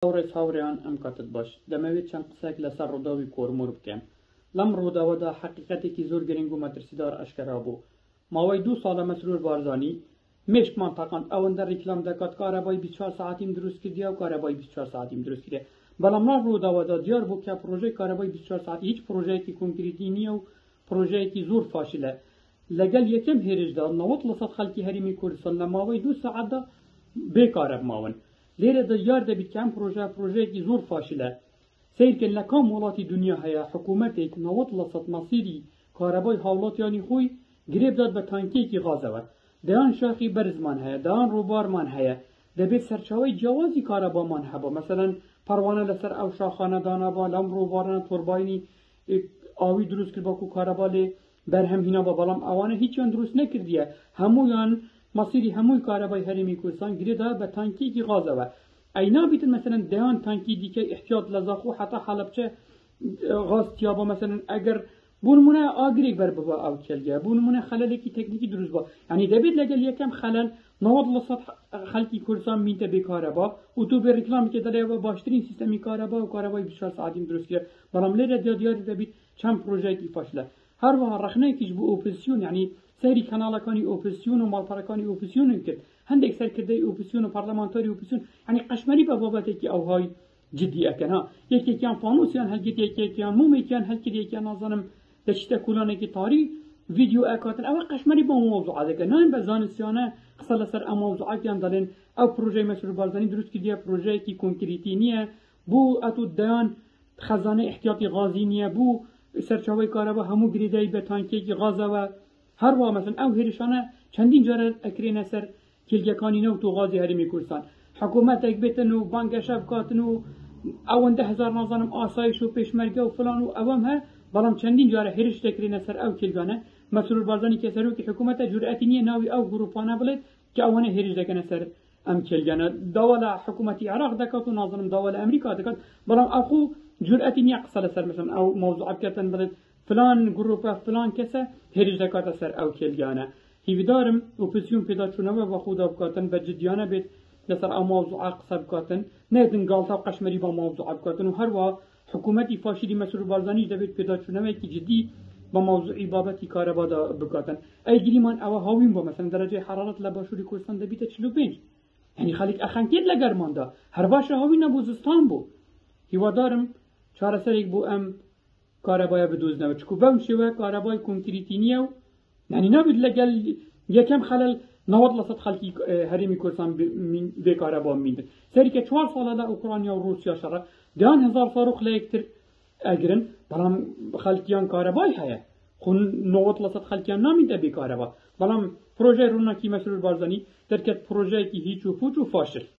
هاوڕێیان ئەم کاتت باش دەمەوێت چەند قسەێک لەسەر ڕووداوی کۆرمور بکەم. لەم ڕووداوەدا حەقیقەتێکی زۆر گرنگ و مەترسیدار ئەشکرا بوو. ماوەی 2 ساڵە مەسرور بارزانی مێشکمان تاقاند ئەوەندە ڕیکلام دەکات کارەبای 24 ساعتیم دروست کردیە و کارەبای 24 ساعتیم دروست کردێ. بەڵام لەم ڕووداوەدا دیار بوو کە پرۆژەی کارەبای 24 ساعتی هیچ پرۆژەیەکی کۆنکریتی نییە و پرۆژەیەکی زۆر فاشلە. لەگەڵ یەکەم هێرشدا 90% خەڵکی هەرێمی کوردستان لە ماوەی 2 ساعتدا بێکارە بماون. لێرە دیار دەبێت کە ئەم پرۆژەیەکی زۆر فاشلە. سیرکن لە کام وڵاتی دنیا هەیە حکوومەتێک 90% مەسیری کارەبای هاوڵاتیانی خۆی گرێ بدات بە تانکێکی غازەوە. دەیان شاخی بەرزمان هەیە، دەیان ڕووبارمان هەیە، دەبێت سەرچاوەی جیاوازی کارەبامان هەبە. مەسەلەن پەروانە لەسەر ئەو شاخانە دانابا، لەم ڕووبارانە تۆرباینی ئاوی دروست کرد باکو کارەبا لێ بەرهەم هینابە، بەڵام ئەوانە هیچیان دروست نەکردیە. هەمویان مەسیری هەمووی کارەبای هەرێمی کوردستان گرێدا بە تانکێکی غازەوە. ئەی نابێتن مەسەلەن دەیان تانکی دیکە احتیاط لە زاخۆ حتا حەلەبچە غازتیابە. مەسەلەن ئەگەر بۆ نمونە ئاگرێک بەر ببە ئەو کێلگە، بۆ نمونە خەلەلێکی تەکنیکی دروست بە، یعنی دەبێت لەگەڵ یەکەم خەلەل 90% خەڵکی کوردستان مینتە بێکارەبا و تو بێ ڕیکلامی دەڵێەوە باشترین سیستەمی کارەبا و کارەبای 24 ساعتیم دروست کرد. بەڵام لێرە دیار دەبێت چەند پرۆژەیەکی فاشلە. هەروەها ڕەخنەیەکیش بۆ ئۆپۆزیسیۆن، یعنی سەیری کەناڵەکانی ئۆپۆزیسیۆن و ماڵپەڕەکانی ئۆپۆزیسیۆن کرد. هەندێک سەرکردەی ئۆپۆزیسیۆن و پەرلەمانتاری ئۆپۆزیسیۆن یعنی قەشمەری بە بابەتێکی ئەوهای جدی ئەکەن. یەکێکیان فانوسیان هەلگرت، یەکێکیان مومێکیان هەلگرت، یەکیان نازانم دەچیتە کولانێکی تاری ڤیدیۆ ئەکاتن. ئەوە قەشمەری بۆ مۆزوعە دەکەن. نان بە زانستیانە قسە لەسەر ئەم مۆزوعاتیان دەڵێن ئەو پرۆژەی مەسرور بارزانی دروست کردیە پرۆژەیەکی کۆنکریتی نییە، بوو ئەتو دەیان خەزانە احتیاطی غازی نییە، بوو سەرچاوەی کارەبا هەموو گرێدای بە تانکێکی غازەوە. هەروە مەسەن ئەو هێرشانە چەندین جارە ئەکرێنە سەر کێلگەکانی نەوت و غازی هەرێمی کوردستان. حکوومەتێک بێتن و بانگەشە بکاتن و ئەوەندە هەزار نازانم ئاسایش و پێشمەرگە و فلان و ئەوەم هە، بەڵام چەندین جارە هێرش دەکرێنە سەر ئەو کێلگانە. مەسرور بارزانی کە سەرۆکی حکوومەتە جورئەتی نییە ناوی ئەو گروپانە بڵێت کە ئەوانە هێرش دەکەنە سەر ئەم کێلگانە. داوا لە حکوومەتی عێراق دەکات و نازانم داوا لە ئەمریکا دەکات، بەڵام ئەخۆ جورئەتی نییە قسە لەسەر مەسەن ئەو مۆزوع بکاتن بڵێت فلان گروپە فلان کەسە هێرش دەکاتە سەر ئەو کێلگانە. هیویدارم ئۆپۆزیسیۆن پێداچوونەوە بە خۆدا بکاتن، بە جدیانە بێت لەسەر ئەو مۆزوعە قسە بکاتن، نێدن گاڵتا و قەشمەری بە مۆزوع بکاتن. و هەروە حکوومەتی فاشیلی مەسرور بارزانیش دەبێت پێداچوونەوەیەکی جدی بە مۆزوعی بابەتی کارەبادا بکاتن. ئەیگریمان ئەوە هاوین بۆ مەسەن دەرەجەی حرارەت لە باشووری کوردستان دەبیتە 45، یعنی خەڵک ئەخەنکێت لە گەرماندا، هەر باشە هاوینە بۆ زستان بوو. هیوادارم چارەسەرێک بۆ ئەم کارەبایە بدۆزنەوە، چکو بەم شێوە کارەبای کۆنکریتی نییە و یعنی نابێت لەگەڵ یەکەم خەلەل 90% خەڵکی هەرێمی کوردستان بێکارەبا میندن. سەریکە 4 ساڵە لە ئوکرانیا و رووسیا شەڕە دەیان 1000 فاروق لە یەکتر ئەگرن، بەڵام خەڵکیان کارەبای هەیە، خۆ 90% خەڵکیان نامینتە بێکارەبا. بەڵام پرۆژەی ڕووناکی مەسرور بارزانی دەرکەت پرۆژەیەکی هیچ و پوچ و فاشل.